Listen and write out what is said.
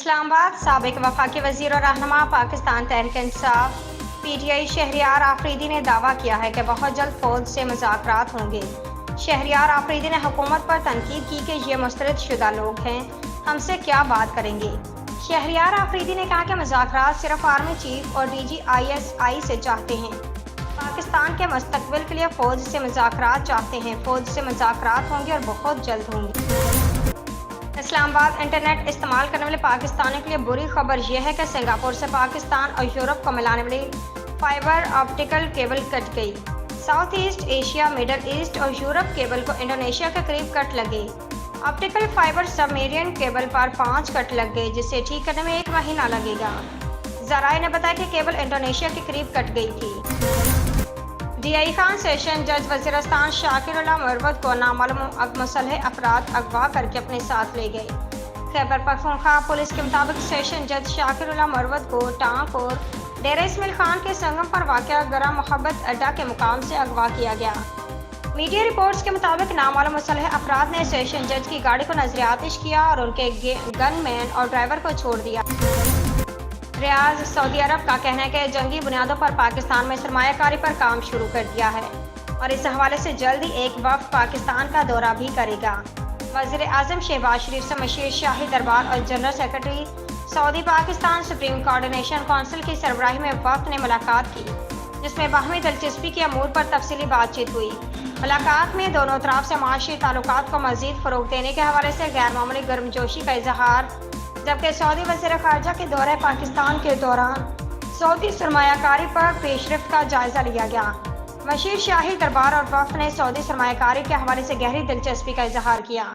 اسلام آباد سابق وفاقی وزیر اور رہنما پاکستان تحریک انصاف PTI شہریار آفریدی نے دعویٰ کیا ہے کہ بہت جلد فوج سے مذاکرات ہوں گے۔ شہریار آفریدی نے حکومت پر تنقید کی کہ یہ مسترد شدہ لوگ ہیں، ہم سے کیا بات کریں گے۔ شہریار آفریدی نے کہا کہ مذاکرات صرف آرمی چیف اور DG ISI سے چاہتے ہیں۔ پاکستان کے مستقبل کے لیے فوج سے مذاکرات چاہتے ہیں، فوج سے مذاکرات ہوں گے اور بہت جلد ہوں گے۔ اسلام آباد انٹرنیٹ استعمال کرنے والے پاکستانیوں کے لیے بری خبر یہ ہے کہ سنگاپور سے پاکستان اور یورپ کو ملانے والی فائبر آپٹیکل کیبل کٹ گئی۔ South east Asia, middle east اور یورپ کیبل کو انڈونیشیا کے قریب کٹ لگے۔ Optical fibre submarine cable پر 5 کٹ لگ گئے، جسے ٹھیک کرنے میں 1 مہینہ لگے گا۔ ذرائع نے بتایا کہ کیبل انڈونیشیا کے قریب کٹ گئی تھی۔ DI خان سیشن جج وزیرستان شاکر اللہ مروت کو نامعلوم مسلح افراد اغوا کر کے اپنے ساتھ لے گئے۔ خیبر پختونخوا پولیس کے مطابق سیشن جج شاکر اللہ مروت کو ٹانک اور ڈیرہ اسماعیل خان کے سنگم پر واقع گرا محبت اڈا کے مقام سے اغوا کیا گیا۔ میڈیا رپورٹس کے مطابق نامعلوم مسلح افراد نے سیشن جج کی گاڑی کو نظر آتش کیا اور ان کے گن مین اور ڈرائیور کو چھوڑ دیا۔ ریاض سعودی عرب کا کہنا ہے کہ جنگی بنیادوں پر پاکستان میں سرمایہ کاری پر کام شروع کر دیا ہے اور اس حوالے سے جلد ہی ایک وفد پاکستان کا دورہ بھی کرے گا۔ وزیر اعظم شہباز شریف سے مشیر شاہی دربار اور جنرل سیکرٹری سعودی پاکستان سپریم کوآرڈینیشن کونسل کی سربراہی میں وفد نے ملاقات کی، جس میں باہمی دلچسپی کے امور پر تفصیلی بات چیت ہوئی۔ ملاقات میں دونوں اطراف سے معاشی تعلقات کو مزید فروغ دینے کے حوالے سے غیر معمولی گرمجوشی کا اظہار، جبکہ سعودی وزیر خارجہ کے دورہ پاکستان کے دوران سعودی سرمایہ کاری پر پیش رفت کا جائزہ لیا گیا۔ مشیر شاہی دربار اور وفد نے سعودی سرمایہ کاری کے حوالے سے گہری دلچسپی کا اظہار کیا۔